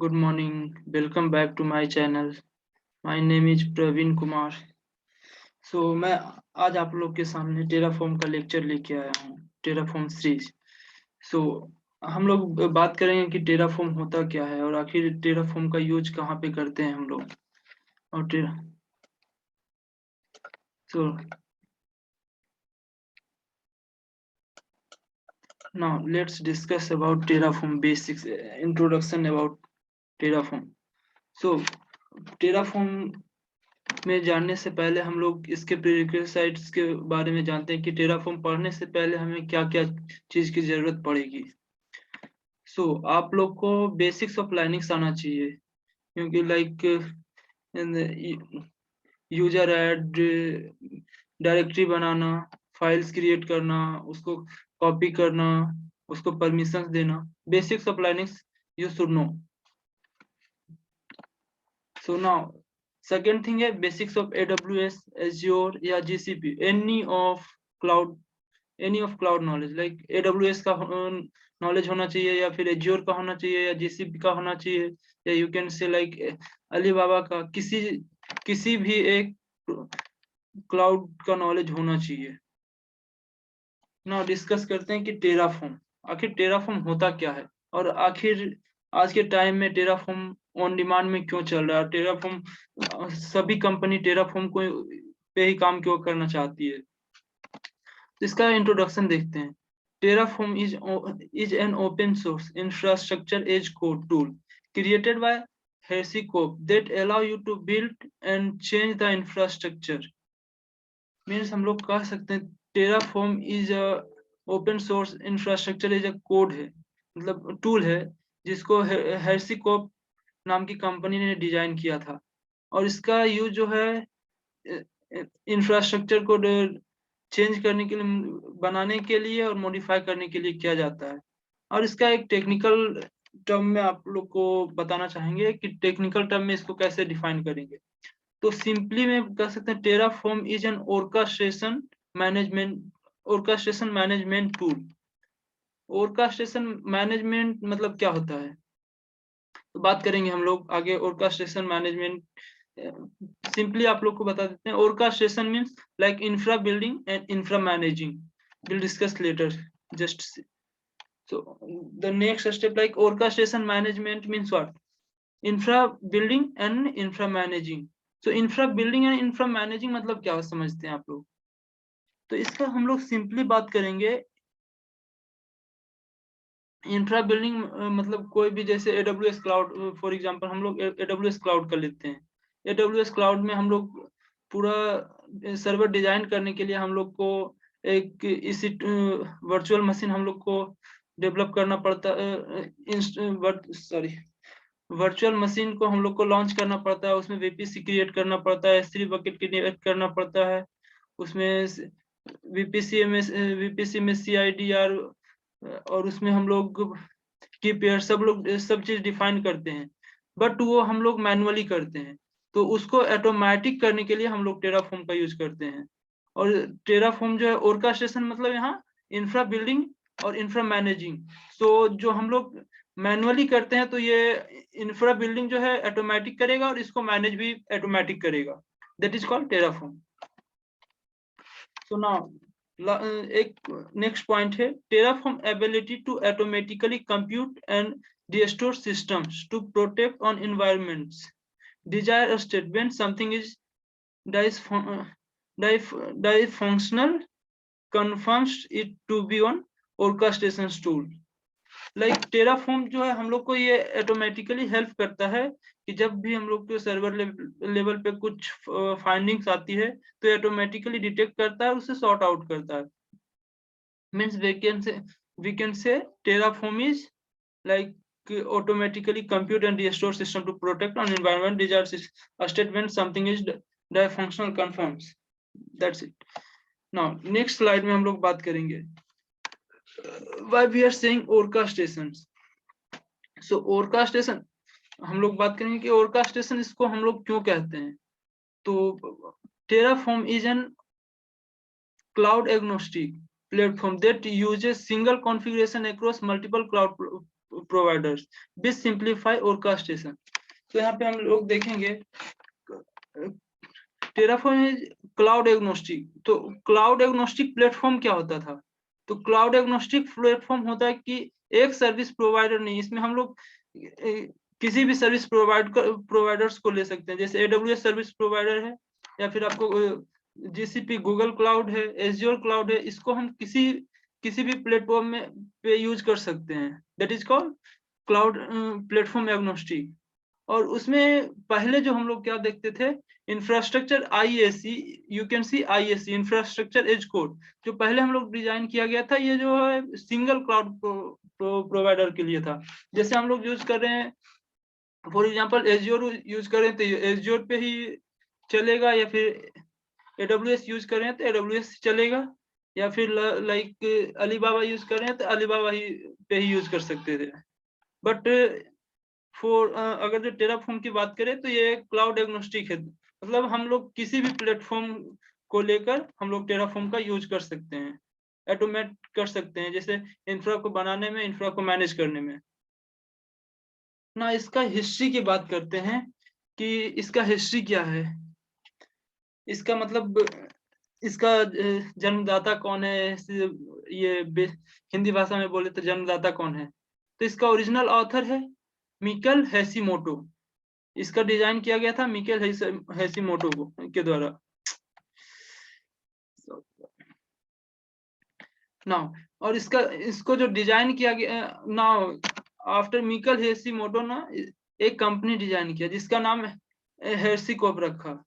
Good morning. Welcome back to my channel. My name is Praveen Kumar. मैं आज आप लोग के सामने टेराफॉर्म का लेक्चर लेके आया हूँ, टेराफॉर्म सीरीज। हम लोग बात करेंगे कि टेराफॉर्म होता क्या है और आखिर टेराफॉर्म का यूज कहाँ पे करते हैं हम लोग। और now let's discuss about Terraform basics, introduction about Terraform. Terraform में जानने से पहले हम लोग इसके प्रीरिक्विजिट्स के बारे में जानते हैं कि टेराफॉर्म पढ़ने से पहले हमें क्या क्या चीज की जरूरत पड़ेगी। आप लोग को बेसिक्स ऑफ लाइनक्स आना चाहिए, क्योंकि लाइक यूजर ऐड, डायरेक्टरी बनाना, फाइल्स क्रिएट करना, उसको कॉपी करना, उसको परमिशंस देना, basics of Linux you should know. Now second thing है बेसिक्स ऑफ AWS, Azure या GCP, any of cloud knowledge. Like AWS का नॉलेज होना चाहिए, या फिर Azure का होना चाहिए, या GCP का होना चाहिए, या you can say like Alibaba का किसी भी एक क्लाउड का नॉलेज होना चाहिए। नाउ डिस्कस करते हैं कि टेराफॉर्म, आखिर टेराफॉर्म होता क्या है और आखिर आज के टाइम में टेराफॉर्म ऑन डिमांड में क्यों चल रहा है। टेराफॉर्म सभी कंपनी टेराफॉर्म को पे ही काम क्यों करना चाहती है। तो इसका इंट्रोडक्शन देखते हैं। Terraform is an open source infrastructure as code tool created by HashiCorp that allow you to build and change the infrastructure। Means हम लोग कह सकते हैं Terraform is a open source infrastructure as a code है, मतलब tool है जिसको HashiCorp नाम की कंपनी ने डिजाइन किया था, और इसका यूज जो है इंफ्रास्ट्रक्चर को चेंज करने के लिए, बनाने के लिए और मॉडिफाई करने के लिए किया जाता है। और इसका एक टेक्निकल टर्म में आप लोग को बताना चाहेंगे कि टेक्निकल टर्म में इसको कैसे डिफाइन करेंगे। तो सिंपली में कह सकते हैं Terraform is N orchestration management tool. Orchestration management मतलब क्या होता है, तो बात करेंगे हम लोग आगे। ऑर्केस्ट्रेशन मैनेजमेंट सिंपली आप लोग को बता देते हैं। Orchestration means like infra building and infra managing, will discuss later. Just so the next step, like orchestration management means what? Infra building and infra managing. So infra building and infra managing मतलब क्या समझते हैं आप लोग। तो इसका हम लोग सिंपली बात करेंगे। इंफ्रा बिल्डिंग मतलब कोई भी, जैसे AWS क्लाउड फॉर एग्जांपल, हम लोग AWS क्लाउड कर लेते हैं। AWS क्लाउड में हम लोग पूरा सर्वर डिजाइन करने के लिए हम लोग को एक इसी वर्चुअल मशीन हम लोग को डेवलप करना पड़ता, वर्चुअल मशीन को हम लोग को लॉन्च करना पड़ता है, उसमें VPC क्रिएट करना पड़ता है, S3 बकेट क्रिएट करना पड़ता है, उसमें VPC में CIDR, और उसमें हम लोग की पेयर सब चीज डिफाइन करते हैं, बट वो हम लोग मैनुअली करते हैं। तो उसको ऑटोमेटिक करने के लिए हम लोग टेराफॉर्म का यूज करते हैं। और टेराफॉर्म जो है ऑर्केस्ट्रेशन मतलब यहाँ इंफ्रा बिल्डिंग और इंफ्रा मैनेजिंग। जो हम लोग मैनुअली करते हैं तो ये इंफ्रा बिल्डिंग जो है ऑटोमेटिक करेगा और इसको मैनेज भी ऑटोमेटिक करेगा, that is called Terraform. Now एक नेक्स्ट पॉइंट है Terraform ability to automatically compute and restore systems to protect on environments desire state when something is dysfunctional confirms it to be on orchestration tool। Like Terraform जो है हम लोग को ये automatically help करता है कि जब भी हम लोग के सर्वर लेवल पे कुछ फाइंडिंग्स आती है तो ऑटोमेटिकली डिटेक्ट करता है, उसे सॉर्ट आउट करता है। Means we can say Terraform is like automatically compute and restore system to protect on environment desired state when something is dysfunctional confirms। that's it। now next slide में हम लोग बात करेंगे why we are saying orchestrations। so orchestration हम लोग बात करेंगे कि orchestration इसको हम लोग क्यों कहते हैं। तो Terraform is N cloud agnostic platform that uses single configuration across multiple cloud providers which simplify orchestration. तो यहाँ पे हम लोग देखेंगे टेराफॉर्म इज क्लाउड एग्नोस्टिक। तो क्लाउड एग्नोस्टिक प्लेटफॉर्म क्या होता था? तो क्लाउड एग्नोस्टिक प्लेटफॉर्म होता है कि एक सर्विस प्रोवाइडर नहीं, इसमें हम लोग किसी भी सर्विस प्रोवाइडर्स को ले सकते हैं, जैसे AWS सर्विस प्रोवाइडर है, या फिर आपको GCP गूगल क्लाउड है, एज्योर क्लाउड है, इसको हम किसी भी प्लेटफॉर्म में पे यूज कर सकते हैं। That is called cloud platform agnostic. और उसमें पहले जो हम लोग क्या देखते थे, infrastructure IAC, you can see IAC infrastructure as code, जो पहले हम लोग डिजाइन किया गया था, ये जो है सिंगल क्लाउड प्रोवाइडर के लिए था। जैसे हम लोग यूज कर रहे हैं फॉर एग्जांपल एज्योर यूज कर रहे हैं तो एज्योर पे ही चलेगा, या फिर AWS यूज कर रहे हैं तो AWS चलेगा, या फिर लाइक अलीबाबा यूज कर रहे हैं तो अलीबाबा ही पे ही यूज कर सकते थे। बट अगर जो टेराफॉर्म की बात करें तो ये क्लाउड एग्नोस्टिक है, मतलब हम लोग किसी भी प्लेटफॉर्म को लेकर हम लोग टेराफॉर्म का यूज कर सकते हैं, ऑटोमेट कर सकते हैं, जैसे इंफ्रा को बनाने में, इंफ्रा को मैनेज करने में ना। इसका हिस्ट्री की बात करते हैं कि इसका हिस्ट्री क्या है, इसका मतलब इसका जन्मदाता कौन है, ये हिंदी भाषा में बोले तो जन्मदाता कौन है। तो इसका ओरिजिनल ऑथर है मिकेल हैशिमोटो। इसका डिजाइन किया गया था मिकेल हैशिमोटो के द्वारा। नाउ और इसको जो डिजाइन किया गया, नाउ आफ्टर मिकेल हैशिमोटो ना एक कंपनी डिजाइन किया जिसका नाम हेर्सिकॉप रखा।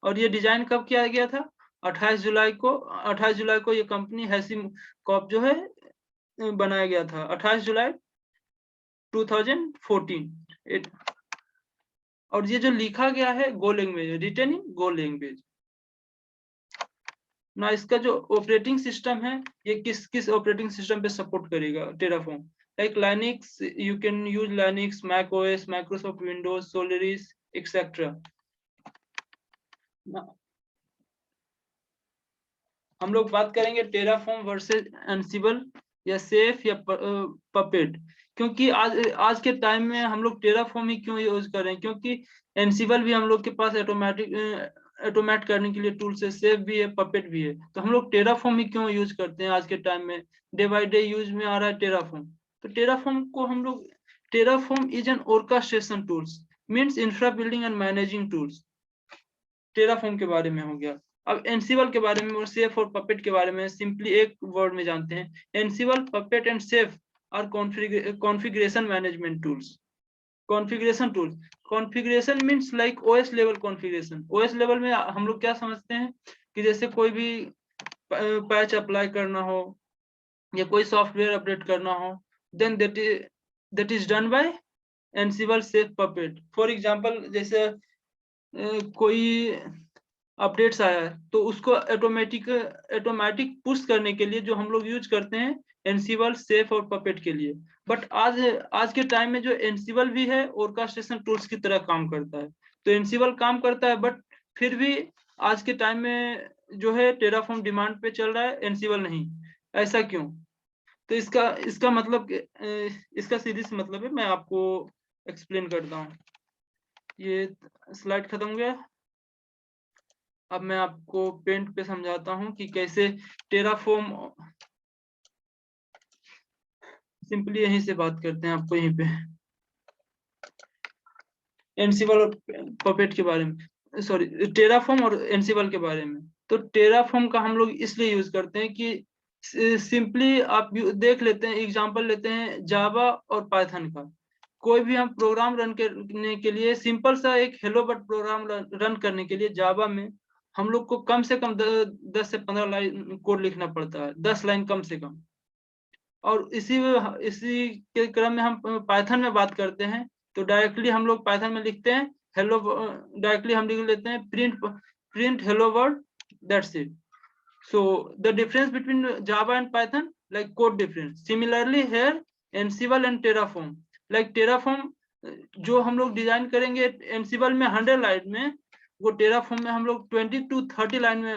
और ये डिजाइन कब किया गया था? 28 जुलाई को ये कंपनी हैशिकॉप जो है बनाया गया था, 28 जुलाई 2014। और ये जो लिखा गया है Go language, written in Go language ना। इसका जो ऑपरेटिंग सिस्टम है, ये किस ऑपरेटिंग सिस्टम पे सपोर्ट करेगा Terraform? Like Linux, you can use Linux, Mac OS, Microsoft Windows, Solaris etcetera. हम लोग बात करेंगे टेराफॉर्म वर्सेस एनसिबल, या सेफ या पपेट। क्योंकि आज के टाइम में हम लोग टेराफॉर्म ही क्यों यूज कर रहे हैं? क्योंकि एनसिबल भी हम लोग के पास ऑटोमेट करने के लिए टूल्स है, सेफ भी है, पपेट भी है। तो हम लोग टेराफॉर्म ही क्यों यूज करते हैं आज के टाइम में? डे बाय डे यूज में आ रहा है टेराफॉर्म। तो टेराफॉर्म को हम लोग, Terraform is N orchestration tools, means infra building and managing tools. Terraform के बारे में हो गया। अब एनसिबल के बारे में और सेफ और पपेट के बारे में सिंपली एक वर्ड में जानते हैं। Ansible, Puppet and Chef are configuration management tools. Configuration tools, configuration means like OS level configuration. OS level में हम लोग क्या समझते हैं कि जैसे कोई भी पैच अप्लाई करना हो या कोई सॉफ्टवेयर अपडेट करना हो, then that is done by Ansible, Chef, Puppet. For example जैसे कोई अपडेट्स आया है तो उसको ऑटोमेटिक पुश करने के लिए जो हम लोग यूज करते हैं एनसिबल, सेफ और पपेट के लिए। बट आज के टाइम में जो एनसिबल भी है ऑर्केस्ट्रेशन टूल्स की तरह काम करता है। तो एनसिबल काम करता है, बट फिर भी आज के टाइम में जो है टेराफॉर्म डिमांड पे चल रहा है, एनसिबल नहीं। ऐसा क्यों? तो इसका मतलब, इसका सीधी सी मतलब है, मैं आपको एक्सप्लेन करता हूँ। ये स्लाइड खत्म हो गया। अब मैं आपको पेंट पे समझाता हूँ कि कैसे टेराफॉर्म, सिंपली यहीं से बात करते हैं आपको यहीं पे एनसिबल और पपेट के बारे में, सॉरी टेराफॉर्म और एनसिबल के बारे में। तो टेराफॉर्म का हम लोग इसलिए यूज करते हैं कि सिंपली आप देख लेते हैं, एग्जांपल लेते हैं जावा और पाइथन का। कोई भी हम प्रोग्राम रन करने के लिए, सिंपल सा एक हेलो वर्ल्ड प्रोग्राम रन करने के लिए जावा में हम लोग को कम से कम 10 से 15 लाइन कोड लिखना पड़ता है, 10 लाइन कम से कम। और इसी के क्रम में हम पाइथन में बात करते हैं तो डायरेक्टली हम लोग पाइथन में लिखते हैं हेलो, डायरेक्टली हम लिख लेते हैं print hello world, that's it. So the difference between Java and Python, like code difference. Similarly here Ansible and Terraform, like Terraform जो हम लोग डिजाइन करेंगे Ansible में 100 लाइन में, वो Terraform में हम लोग 20 to 30 लाइन में,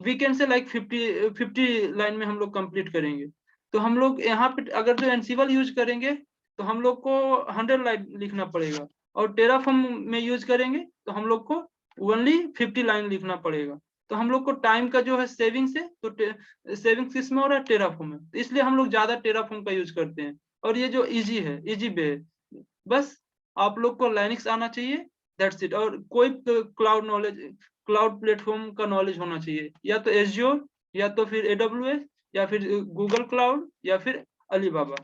we can say like 50 line में हम लोग कंप्लीट करेंगे। तो हम लोग यहाँ पे अगर जो एनसिबल यूज करेंगे तो हम लोग को 100 लाइन लिखना पड़ेगा, और टेराफॉर्म में यूज करेंगे तो हम लोग को ओनली 50 लाइन लिखना पड़ेगा। तो हम लोग को टाइम का जो है सेविंग्स है, तो सेविंग्स किसमें हो रहा है, टेराफॉर्म में, तो इसलिए हम लोग ज्यादा टेराफॉर्म का यूज करते हैं। और ये जो इजी है, इजी वे है, बस आप लोग को लाइनक्स आना चाहिए, दैट्स इट। और कोई क्लाउड नॉलेज, क्लाउड प्लेटफॉर्म का नॉलेज होना चाहिए, या तो एज्योर, या तो फिर AWS, या फिर गूगल क्लाउड, या फिर अलीबाबा।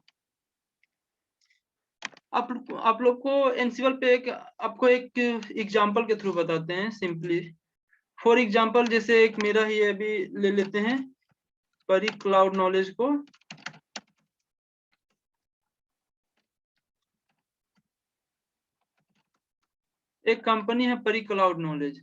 आप लोग को एनसिबल पे आपको एक एग्जांपल के थ्रू बताते हैं सिंपली। फॉर एग्जांपल जैसे एक मेरा ही अभी ले लेते हैं, परी क्लाउड नॉलेज को। एक कंपनी है परी क्लाउड नॉलेज।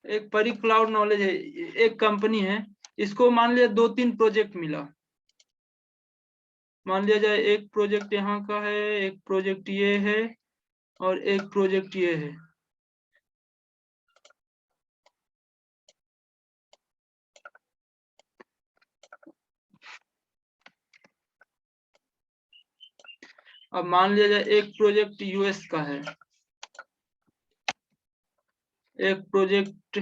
एक परी क्लाउड नॉलेज है, एक कंपनी है। इसको मान लिया 2-3 प्रोजेक्ट मिला। मान लिया जाए एक प्रोजेक्ट यहाँ का है, एक प्रोजेक्ट ये है, और एक प्रोजेक्ट ये है। अब मान लिया जाए एक प्रोजेक्ट यूएस का है, एक प्रोजेक्ट,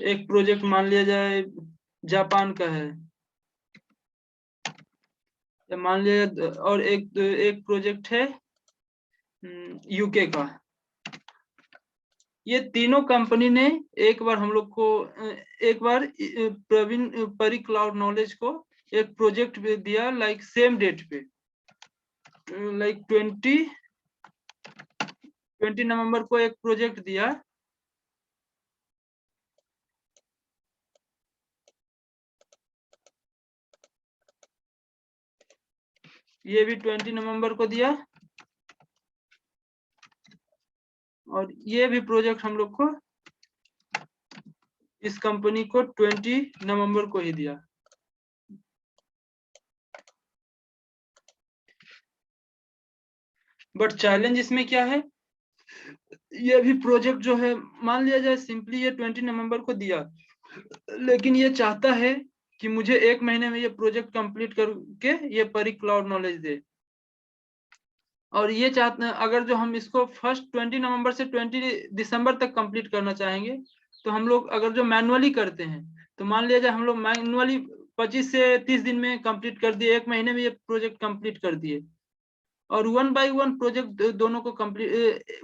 एक प्रोजेक्ट मान लिया जाए जापान का है, या मान लिया, और एक प्रोजेक्ट है यूके का। ये तीनों कंपनी ने एक बार हम लोग को, एक बार प्रवीण परी क्लाउड नॉलेज को एक प्रोजेक्ट दिया, लाइक सेम डेट पे, लाइक 20 नवंबर को एक प्रोजेक्ट दिया। ये भी 20 नवंबर को दिया, और ये भी प्रोजेक्ट हम लोग को इस कंपनी को 20 नवंबर को ही दिया। बट चैलेंज इसमें क्या है, ये भी प्रोजेक्ट जो है, मान लिया जाए सिंपली ये 20 नवंबर को दिया, लेकिन ये चाहता है कि मुझे 1 महीने में ये प्रोजेक्ट कंप्लीट करके ये परी क्लाउड नॉलेज दे। और ये चाहते हैं, अगर जो हम इसको फर्स्ट 20 नवंबर से 20 दिसंबर तक कंप्लीट करना चाहेंगे, तो हम लोग अगर जो मैनुअली करते हैं, तो मान लिया जाए हम लोग मैनुअली 25 से 30 दिन में कंप्लीट कर दिए, 1 महीने में ये प्रोजेक्ट कंप्लीट कर दिए। और 1 बाय 1 प्रोजेक्ट दोनों को कंप्लीट,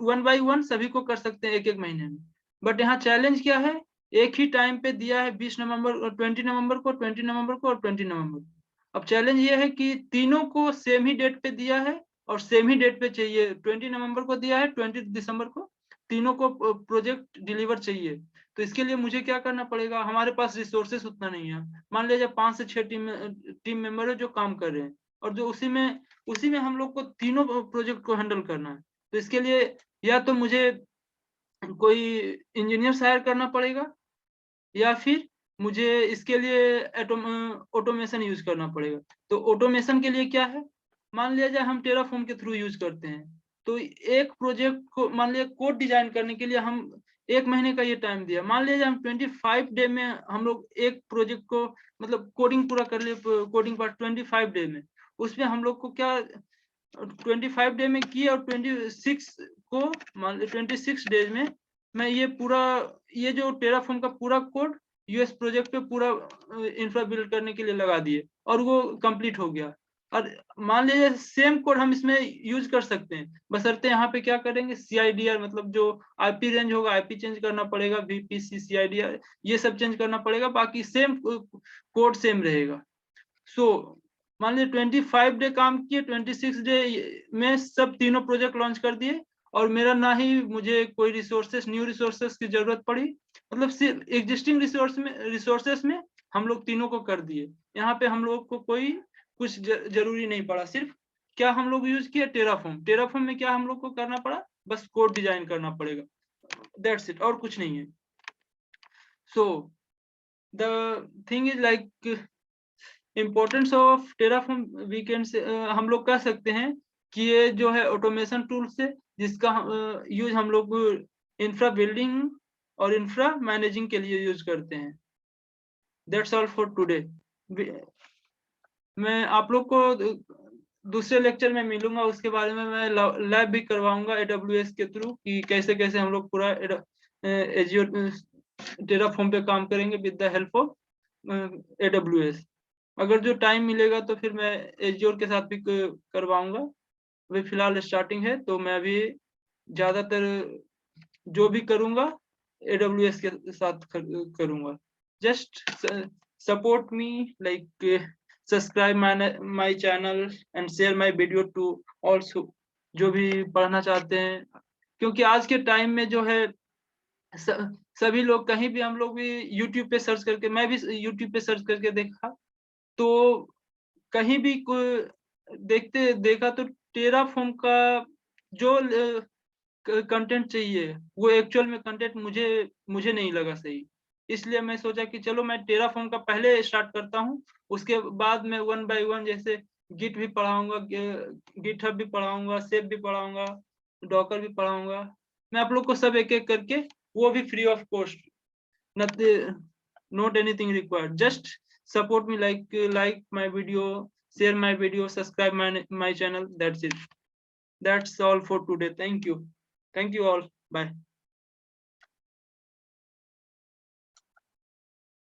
1 बाय 1 सभी को कर सकते हैं 1-1 महीने में। बट यहाँ चैलेंज क्या है, एक ही टाइम पे दिया है 20 नवंबर और 20 नवंबर को, 20 नवंबर को और 20 नवंबर। अब चैलेंज ये है कि तीनों को सेम ही डेट पे दिया है, और सेम ही डेट पे चाहिए। 20 नवंबर को दिया है, 20 दिसंबर को, तीनों को प्रोजेक्ट डिलीवर चाहिए। तो इसके लिए मुझे क्या करना पड़ेगा, हमारे पास रिसोर्सेस उतना नहीं है। मान लीजिए 5 से 6 टीम मेंबर है जो काम कर रहे हैं, और जो उसी में हम लोग को तीनों प्रोजेक्ट को हैंडल करना है। तो इसके लिए या तो मुझे कोई इंजीनियर हायर करना पड़ेगा, या फिर मुझे इसके लिए ऑटोमेशन यूज करना पड़ेगा। तो ऑटोमेशन के लिए क्या है, मान लिया जाए हम टेराफॉर्म के थ्रू यूज करते हैं, तो एक प्रोजेक्ट को मान लिया कोड डिजाइन करने के लिए हम 1 महीने का ये टाइम दिया, मान लिया जाए हम 25 डे में हम लोग एक प्रोजेक्ट को, मतलब कोडिंग पूरा कर लिए, कोडिंग पार्ट 25 डे में। उसमें हम लोग को क्या 25 डे में किए, और 26 को मान ली 26 डेज में मैं ये पूरा, ये जो टेराफॉर्म का पूरा कोड यूएस प्रोजेक्ट पे पूरा इंफ्रा बिल्ड करने के लिए लगा दिए, और वो कंप्लीट हो गया। और मान लीजिए सेम कोड हम इसमें यूज कर सकते हैं, बशर्ते यहाँ पे क्या करेंगे, CIDR, मतलब जो IP रेंज होगा, IP चेंज करना पड़ेगा, VPC CIDR ये सब चेंज करना पड़ेगा, बाकी सेम कोड सेम रहेगा। सो मान लीजिए 25 डे काम किए, 26 डे में सब तीनों प्रोजेक्ट लॉन्च कर दिए, और मेरा ना ही मुझे कोई न्यू रिसोर्सेस की जरूरत पड़ी, मतलब सिर्फ एग्जिस्टिंग रिसोर्सेस में हम लोग तीनों को कर दिए। यहाँ पे हम लोग को कोई कुछ जरूरी नहीं पड़ा, सिर्फ क्या हम लोग यूज किए, टेराफॉर्म में क्या हम लोग को करना पड़ा, बस कोड डिजाइन करना पड़ेगा, दैट्स इट, और कुछ नहीं है। So the thing is like, importance of Terraform weekend से हम लोग कह सकते हैं कि ये जो है ऑटोमेशन टूल्स है जिसका यूज हम लोग इंफ्रा बिल्डिंग और इंफ्रा मैनेजिंग के लिए यूज करते हैं। That's all for today. मैं आप लोग को दूसरे लेक्चर में मिलूंगा, उसके बारे में मैं लैब भी करवाऊंगा AWS के थ्रू कि कैसे कैसे हम लोग पूरा एजियोर टेराफॉर्म पे काम करेंगे with the help of AWS। अगर जो टाइम मिलेगा तो फिर मैं एजियोर के साथ भी करवाऊंगा। अभी फिलहाल स्टार्टिंग है तो मैं अभी ज्यादातर जो भी करूंगा AWS के साथ करूंगा। Just support me, like subscribe my channel and share my video to also जो भी पढ़ना चाहते हैं, क्योंकि आज के टाइम में जो है सभी लोग कहीं भी, हम लोग भी YouTube पे सर्च करके, मैं भी YouTube पे सर्च करके देखा तो कहीं भी देखा तो टेराफॉर्म का जो कंटेंट चाहिए वो एक्चुअल में कंटेंट मुझे नहीं लगा सही। इसलिए मैं सोचा कि चलो मैं टेराफॉर्म का पहले स्टार्ट करता हूँ, उसके बाद मैं 1 by 1 जैसे गिट भी पढ़ाऊंगा, गिटहब भी पढ़ाऊंगा, शेप भी पढ़ाऊंगा, डॉकर भी पढ़ाऊंगा। मैं आप लोग को सब एक एक करके, वो भी free of cost, not anything required. Just support me, like my video, share my video, subscribe my channel, that's it। That's all for today. Thank you all. Bye.